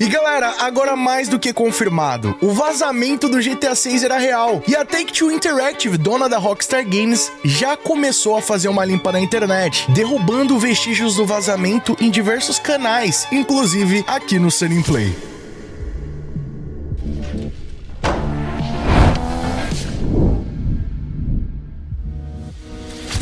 E galera, agora mais do que confirmado, o vazamento do GTA 6 era real, e a Take-Two Interactive, dona da Rockstar Games, já começou a fazer uma limpa na internet, derrubando vestígios do vazamento em diversos canais, inclusive aqui no Sunny Play.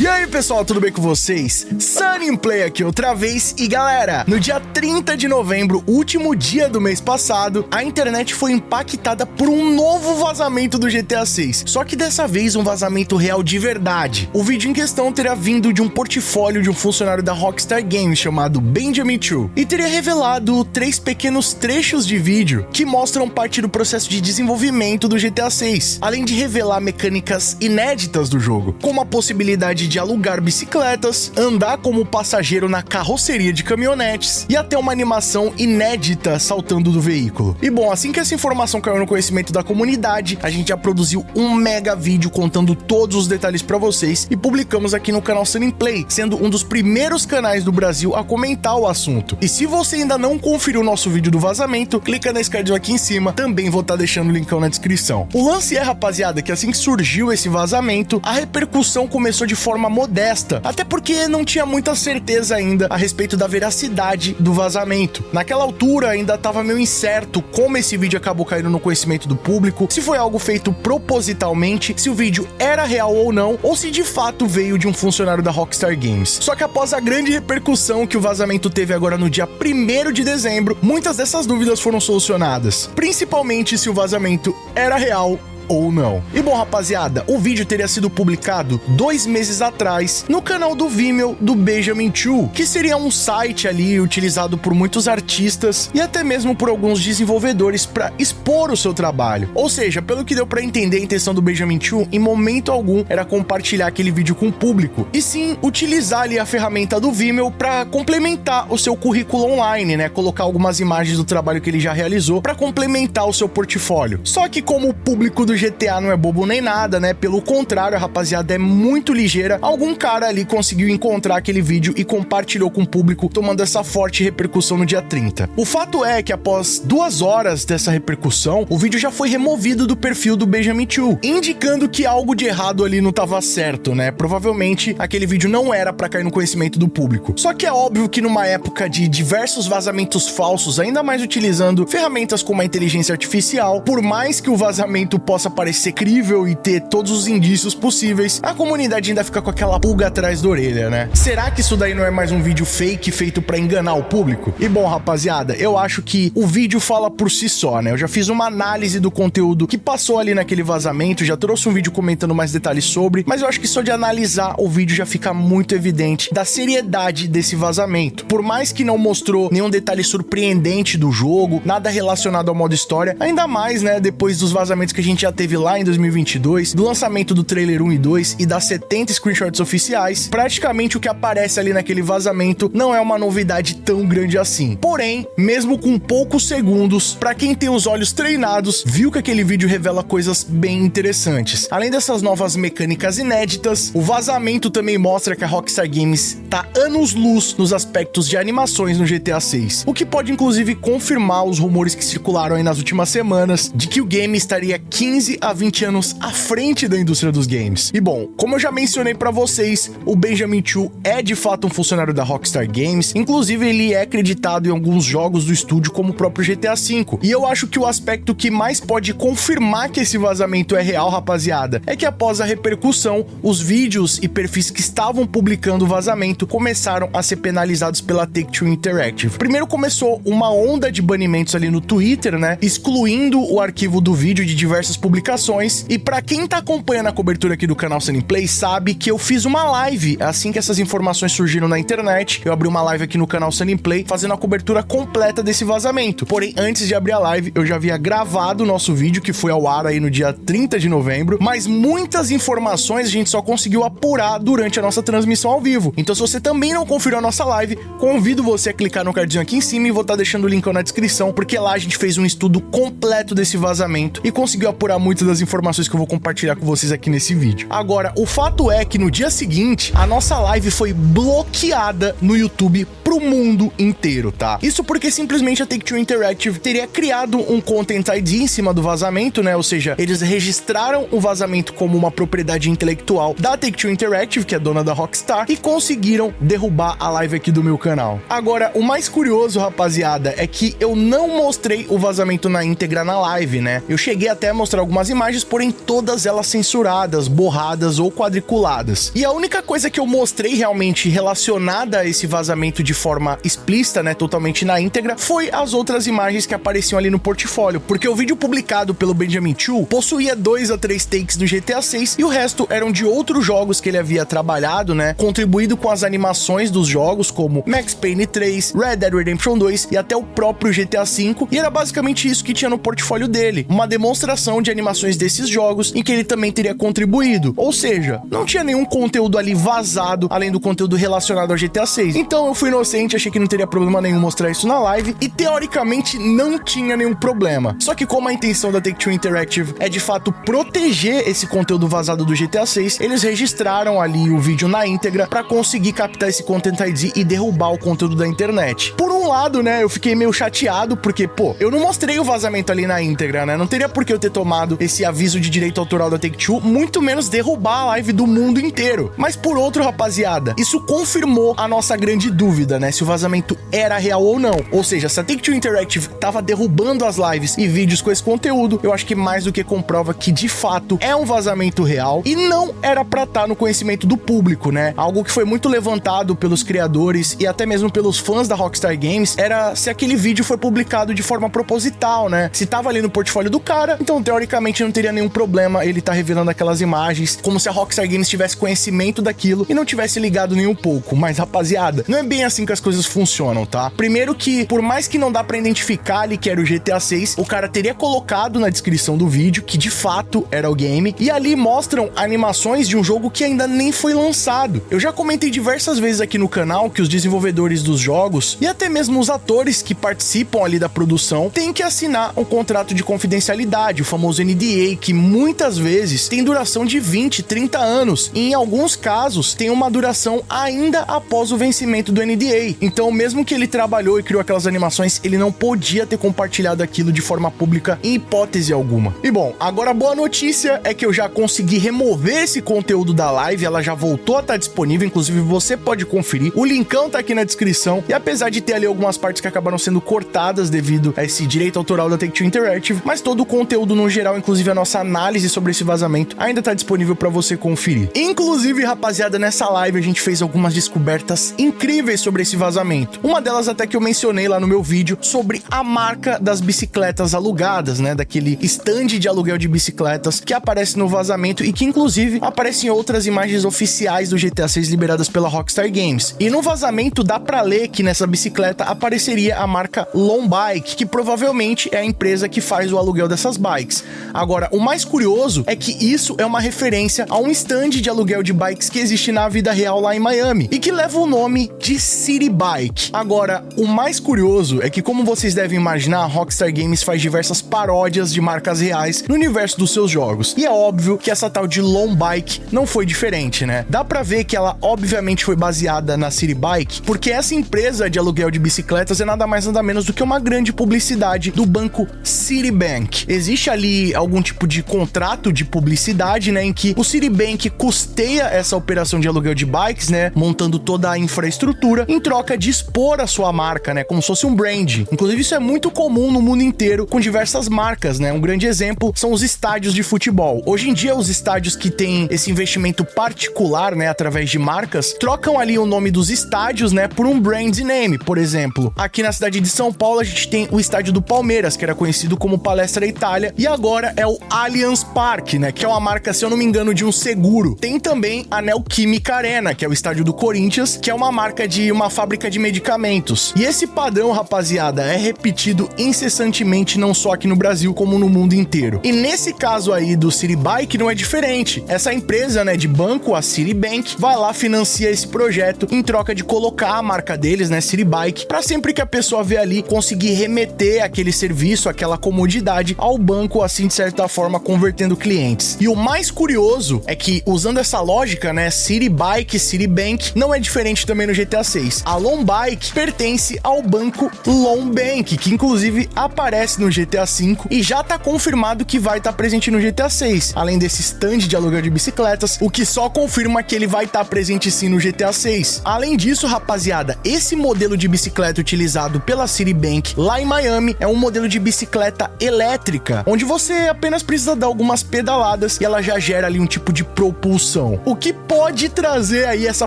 E aí pessoal, tudo bem com vocês? Sunny Play aqui outra vez, e galera, no dia 30 de novembro, último dia do mês passado, a internet foi impactada por um novo vazamento do GTA 6, só que dessa vez um vazamento real de verdade. O vídeo em questão teria vindo de um portfólio de um funcionário da Rockstar Games chamado Benjamin Chu, e teria revelado 3 pequenos trechos de vídeo que mostram parte do processo de desenvolvimento do GTA 6, além de revelar mecânicas inéditas do jogo, como a possibilidade de alugar bicicletas, andar como passageiro na carroceria de caminhonetes e até uma animação inédita saltando do veículo. E bom, assim que essa informação caiu no conhecimento da comunidade, a gente já produziu um mega vídeo contando todos os detalhes pra vocês e publicamos aqui no canal Sunny Play, sendo um dos primeiros canais do Brasil a comentar o assunto. E se você ainda não conferiu o nosso vídeo do vazamento, clica na escadinha aqui em cima, também vou estar deixando o linkão na descrição. O lance é, rapaziada, que assim que surgiu esse vazamento, a repercussão começou de forma modesta, até porque não tinha muita certeza ainda a respeito da veracidade do vazamento. Naquela altura ainda estava meio incerto como esse vídeo acabou caindo no conhecimento do público, se foi algo feito propositalmente, se o vídeo era real ou não, ou se de fato veio de um funcionário da Rockstar Games. Só que após a grande repercussão que o vazamento teve agora no dia 1º de dezembro, muitas dessas dúvidas foram solucionadas, principalmente se o vazamento era real ou não. E bom, rapaziada, o vídeo teria sido publicado 2 meses atrás no canal do Vimeo do Benjamin Chu, que seria um site ali utilizado por muitos artistas e até mesmo por alguns desenvolvedores para expor o seu trabalho. Ou seja, pelo que deu para entender, a intenção do Benjamin Chu em momento algum era compartilhar aquele vídeo com o público, e sim utilizar ali a ferramenta do Vimeo para complementar o seu currículo online, né? Colocar algumas imagens do trabalho que ele já realizou para complementar o seu portfólio. Só que como o público do GTA não é bobo nem nada, né? Pelo contrário, a rapaziada é muito ligeira. Algum cara ali conseguiu encontrar aquele vídeo e compartilhou com o público, tomando essa forte repercussão no dia 30. O fato é que após 2 horas dessa repercussão, o vídeo já foi removido do perfil do Benjamin Chu, indicando que algo de errado ali não estava certo, né? Provavelmente aquele vídeo não era para cair no conhecimento do público. Só que é óbvio que numa época de diversos vazamentos falsos, ainda mais utilizando ferramentas como a inteligência artificial, por mais que o vazamento possa parecer crível e ter todos os indícios possíveis, a comunidade ainda fica com aquela pulga atrás da orelha, né? Será que isso daí não é mais um vídeo fake feito pra enganar o público? E bom, rapaziada, eu acho que o vídeo fala por si só, né? Eu já fiz uma análise do conteúdo que passou ali naquele vazamento, já trouxe um vídeo comentando mais detalhes sobre, mas eu acho que só de analisar o vídeo já fica muito evidente da seriedade desse vazamento. Por mais que não mostrou nenhum detalhe surpreendente do jogo, nada relacionado ao modo história, ainda mais, né, depois dos vazamentos que a gente já teve lá em 2022, do lançamento do trailer 1 e 2 e das 70 screenshots oficiais, praticamente o que aparece ali naquele vazamento não é uma novidade tão grande assim. Porém, mesmo com poucos segundos, pra quem tem os olhos treinados, viu que aquele vídeo revela coisas bem interessantes. Além dessas novas mecânicas inéditas, o vazamento também mostra que a Rockstar Games tá anos-luz nos aspectos de animações no GTA 6, o que pode inclusive confirmar os rumores que circularam aí nas últimas semanas de que o game estaria 15 a 20 anos à frente da indústria dos games. E bom, como eu já mencionei pra vocês, o Benjamin Chu é de fato um funcionário da Rockstar Games, inclusive ele é acreditado em alguns jogos do estúdio como o próprio GTA V. E eu acho que o aspecto que mais pode confirmar que esse vazamento é real, rapaziada, é que após a repercussão, os vídeos e perfis que estavam publicando o vazamento começaram a ser penalizados pela Take-Two Interactive. Primeiro começou uma onda de banimentos ali no Twitter, né, excluindo o arquivo do vídeo de diversas publicações, e pra quem tá acompanhando a cobertura aqui do canal Sunny Play sabe que eu fiz uma live assim que essas informações surgiram na internet. Eu abri uma live aqui no canal Sunny Play fazendo a cobertura completa desse vazamento. Porém, antes de abrir a live, eu já havia gravado o nosso vídeo que foi ao ar aí no dia 30 de novembro, mas muitas informações a gente só conseguiu apurar durante a nossa transmissão ao vivo. Então, se você também não conferiu a nossa live, convido você a clicar no cardzinho aqui em cima e vou estar deixando o link na descrição, porque lá a gente fez um estudo completo desse vazamento e conseguiu apurar duvidar muito das informações que eu vou compartilhar com vocês aqui nesse vídeo. Agora, o fato é que no dia seguinte, a nossa live foi bloqueada no YouTube pro mundo inteiro, tá? Isso porque simplesmente a Take-Two Interactive teria criado um Content ID em cima do vazamento, né? Ou seja, eles registraram o vazamento como uma propriedade intelectual da Take-Two Interactive, que é dona da Rockstar, e conseguiram derrubar a live aqui do meu canal. Agora, o mais curioso, rapaziada, é que eu não mostrei o vazamento na íntegra na live, né? Eu cheguei até a mostrar algumas imagens, porém todas elas censuradas, borradas ou quadriculadas. E a única coisa que eu mostrei realmente relacionada a esse vazamento de forma explícita, né, totalmente na íntegra, foi as outras imagens que apareciam ali no portfólio, porque o vídeo publicado pelo Benjamin Chu possuía 2 a 3 takes do GTA 6 e o resto eram de outros jogos que ele havia trabalhado, né, contribuído com as animações dos jogos, como Max Payne 3, Red Dead Redemption 2 e até o próprio GTA 5, e era basicamente isso que tinha no portfólio dele, uma demonstração de animações desses jogos em que ele também teria contribuído, ou seja, não tinha nenhum conteúdo ali vazado, além do conteúdo relacionado ao GTA 6. Então eu fui inocente, achei que não teria problema nenhum mostrar isso na live, e teoricamente não tinha nenhum problema. Só que como a intenção da Take-Two Interactive é de fato proteger esse conteúdo vazado do GTA 6, eles registraram ali o vídeo na íntegra pra conseguir captar esse Content ID e derrubar o conteúdo da internet. Por um lado, né, eu fiquei meio chateado porque, pô, eu não mostrei o vazamento ali na íntegra, né, não teria por que eu ter tomado esse aviso de direito autoral da Take-Two, muito menos derrubar a live do mundo inteiro. Mas por outro, rapaziada, isso confirmou a nossa grande dúvida, né, se o vazamento era real ou não. Ou seja, se a Take-Two Interactive tava derrubando as lives e vídeos com esse conteúdo, eu acho que mais do que comprova que de fato é um vazamento real e não era pra estar no conhecimento do público, né? Algo que foi muito levantado pelos criadores e até mesmo pelos fãs da Rockstar Games era se aquele vídeo foi publicado de forma proposital, né? Se tava ali no portfólio do cara, então teoricamente não teria nenhum problema ele tá revelando aquelas imagens, como se a Rockstar Games tivesse conhecimento daquilo e não tivesse ligado nem um pouco. Mas, rapaziada, não é bem assim que as coisas funcionam, tá? Primeiro que, por mais que não dá pra identificar ali que era o GTA 6, o cara teria colocado na descrição do vídeo que de fato era o game, e ali mostram animações de um jogo que ainda nem foi lançado. Eu já comentei diversas vezes aqui no canal que os desenvolvedores dos jogos e até mesmo os atores que participam ali da produção têm que assinar um contrato de confidencialidade, o famoso NDA, que muitas vezes tem duração de 20, 30 anos, e em alguns casos tem uma duração ainda após o vencimento do NDA. Então, mesmo que ele trabalhou e criou aquelas animações, ele não podia ter compartilhado aquilo de forma pública em hipótese alguma. E bom, agora a boa notícia é que eu já consegui remover esse conteúdo da live, ela já voltou a estar disponível, inclusive você pode conferir, o linkão tá aqui na descrição, e apesar de ter ali algumas partes que acabaram sendo cortadas devido a esse direito autoral da Take-Two Interactive, mas todo o conteúdo no geral, inclusive a nossa análise sobre esse vazamento, ainda tá disponível pra você conferir. Inclusive, rapaziada, nessa live a gente fez algumas descobertas incríveis sobre esse vazamento. Uma delas até que eu mencionei lá no meu vídeo sobre a marca das bicicletas alugadas, né, daquele stand de aluguel de bicicletas que aparece no vazamento e que inclusive aparece em outras imagens oficiais do GTA 6 liberadas pela Rockstar Games. E no vazamento dá pra ler que nessa bicicleta apareceria a marca Long Bike, que provavelmente é a empresa que faz o aluguel dessas bikes. Agora, o mais curioso é que isso é uma referência a um stand de aluguel de bikes que existe na vida real lá em Miami e que leva o nome de City Bike. Agora, o mais curioso é que, como vocês devem imaginar, a Rockstar Games faz diversas paródias de marcas reais no universo dos seus jogos. E é óbvio que essa tal de Long Bike não foi diferente, né? Dá pra ver que ela obviamente foi baseada na City Bike, porque essa empresa de aluguel de bicicletas é nada mais nada menos do que uma grande publicidade do banco Citibank. Existe ali algum tipo de contrato de publicidade, né, em que o Citibank custeia essa operação de aluguel de bikes, né, montando toda a infraestrutura em troca de expor a sua marca, né, como se fosse um brand. Inclusive isso é muito comum no mundo inteiro com diversas marcas, né? Um grande exemplo são os estádios de futebol. Hoje em dia os estádios que têm esse investimento particular, né, através de marcas, trocam ali o nome dos estádios, né, por um brand name. Por exemplo, aqui na cidade de São Paulo a gente tem o estádio do Palmeiras, que era conhecido como Palestra Itália, e agora é o Allianz Parque, né, que é uma marca, se eu não me engano, de um seguro. Tem também a Neoquímica Arena, que é o estádio do Corinthians, que é uma marca de uma fábrica de medicamentos. E esse padrão, rapaziada, é repetido incessantemente não só aqui no Brasil, como no mundo inteiro. E nesse caso aí do Citibank não é diferente. Essa empresa, né, de banco, a Citibank, vai lá, financia esse projeto em troca de colocar a marca deles, né, Citibank, para sempre que a pessoa vê ali conseguir remeter aquele serviço, aquela comodidade ao banco, assim de certa forma, convertendo clientes. E o mais curioso é que, usando essa lógica, né, Citibike, Citibank, não é diferente também no GTA 6. A Lombaik pertence ao banco Lombank, que inclusive aparece no GTA 5 e já tá confirmado que vai estar presente no GTA 6, além desse stand de aluguel de bicicletas, o que só confirma que ele vai estar presente sim no GTA 6. Além disso, rapaziada, esse modelo de bicicleta utilizado pela Citibank lá em Miami é um modelo de bicicleta elétrica, onde você apenas precisa dar algumas pedaladas e ela já gera ali um tipo de propulsão, o que pode trazer aí essa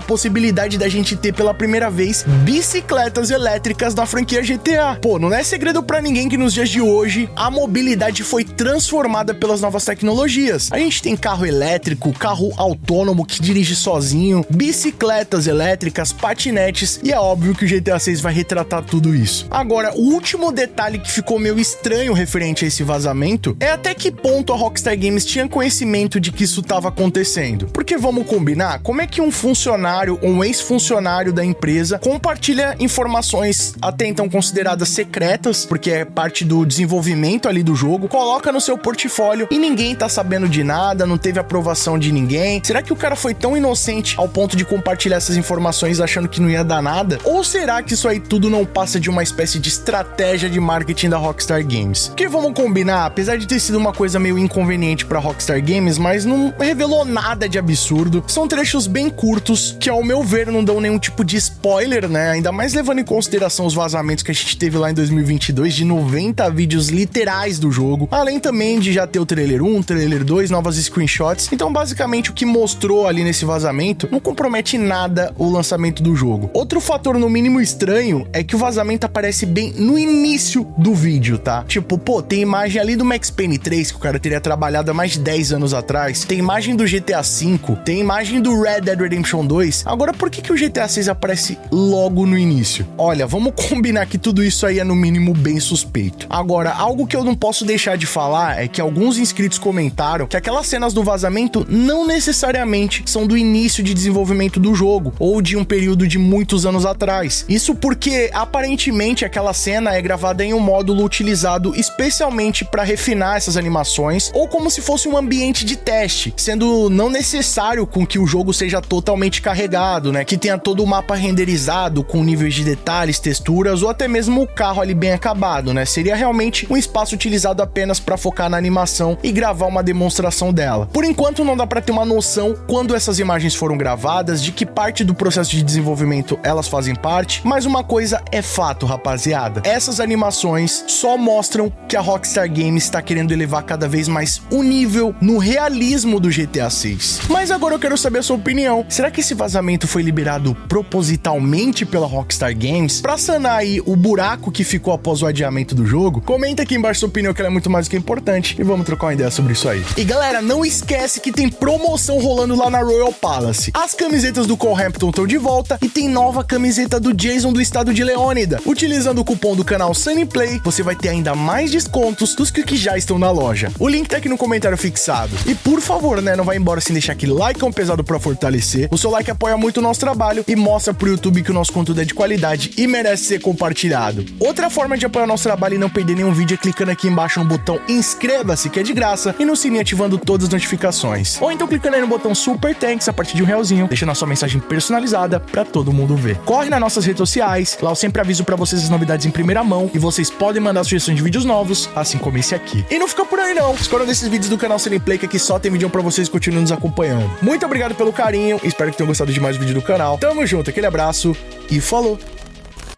possibilidade da gente ter pela primeira vez bicicletas elétricas na franquia GTA. Pô, não é segredo pra ninguém que nos dias de hoje a mobilidade foi transformada pelas novas tecnologias. A gente tem carro elétrico, carro autônomo que dirige sozinho, bicicletas elétricas, patinetes, e é óbvio que o GTA 6 vai retratar tudo isso. Agora, o último detalhe que ficou meio estranho referente a esse vazamento é até que ponto a Rockstar Games tinha conhecimento de que isso estava acontecendo. Porque vamos combinar, como é que um funcionário, um ex-funcionário da empresa compartilha informações até então consideradas secretas, porque é parte do desenvolvimento ali do jogo, coloca no seu portfólio e ninguém tá sabendo de nada, não teve aprovação de ninguém? Será que o cara foi tão inocente ao ponto de compartilhar essas informações achando que não ia dar nada? Ou será que isso aí tudo não passa de uma espécie de estratégia de marketing da Rockstar Games? Porque vamos combinar, apesar de ter sido uma coisa meio inconveniente pra Rockstar Games, mas não revelou nada de absurdo. São trechos bem curtos que, ao meu ver, não dão nenhum tipo de spoiler, né? Ainda mais levando em consideração os vazamentos que a gente teve lá em 2022 de 90 vídeos literais do jogo, além também de já ter o trailer 1, trailer 2, novas screenshots. Então, basicamente, o que mostrou ali nesse vazamento não compromete nada o lançamento do jogo. Outro fator no mínimo estranho é que o vazamento aparece bem no início do vídeo, tá? Tipo, pô, tem imagem ali do Max Payne 3 que o cara teria trabalhado há mais de 10 anos atrás, tem imagem do GTA 5, tem imagem do Red Dead Redemption 2. Agora, por que o GTA 6 aparece logo no início? Olha, vamos combinar que tudo isso aí é no mínimo bem suspeito. Agora, algo que eu não posso deixar de falar é que alguns inscritos comentaram que aquelas cenas do vazamento não necessariamente são do início de desenvolvimento do jogo, ou de um período de muitos anos atrás. Isso porque, aparentemente, aquela cena é gravada em um módulo utilizado especialmente para refinar essas animações, ou como se fosse um ambiente de teste, sendo não necessário com que o jogo seja totalmente carregado, né? Que tenha todo o mapa renderizado com níveis de detalhes, texturas, ou até mesmo o carro ali bem acabado, né? Seria realmente um espaço utilizado apenas para focar na animação e gravar uma demonstração dela. Por enquanto, não dá para ter uma noção quando essas imagens foram gravadas, de que parte do processo de desenvolvimento elas fazem parte, mas uma coisa é fato, rapaziada. Essas animações só mostram que a Rockstar Games está querendo elevar cada vez mais o nível no realismo do GTA 6. Mas agora eu quero saber a sua opinião. Será que esse vazamento foi liberado propositalmente pela Rockstar Games para sanar aí o buraco que ficou após o adiamento do jogo? Comenta aqui embaixo sua opinião, que ela é muito mais do que importante, e vamos trocar uma ideia sobre isso aí. E galera, não esquece que tem promoção rolando lá na Royal Palace. As camisetas do Cole Hampton estão de volta e tem nova camiseta do Jason do estado de Leônida. Utilizando o cupom do canal Sunny Play, você vai ter ainda mais descontos dos que já estão na loja. O link tá aqui no comentário fixado. E por favor, né, não vai embora sem deixar aquele like pesado pra fortalecer. O seu like apoia muito o nosso trabalho e mostra pro YouTube que o nosso conteúdo é de qualidade e merece ser compartilhado. Outra forma de apoiar o nosso trabalho e não perder nenhum vídeo é clicando aqui embaixo no botão inscreva-se, que é de graça, e no sininho ativando todas as notificações. Ou então clicando aí no botão Super Thanks a partir de R$1, deixando a sua mensagem personalizada pra todo mundo ver. Corre nas nossas redes sociais, lá eu sempre aviso pra vocês as novidades em primeira mão e vocês podem mandar sugestões de vídeos novos, assim como esse aqui. E não fica por aí não, escolham desses vídeos do canal Sunny Play, que aqui só tem vídeo pra vocês continuarem nos acompanhando. Muito obrigado pelo carinho, espero que tenham gostado de mais um vídeo do canal. Tamo junto, aquele abraço e falou!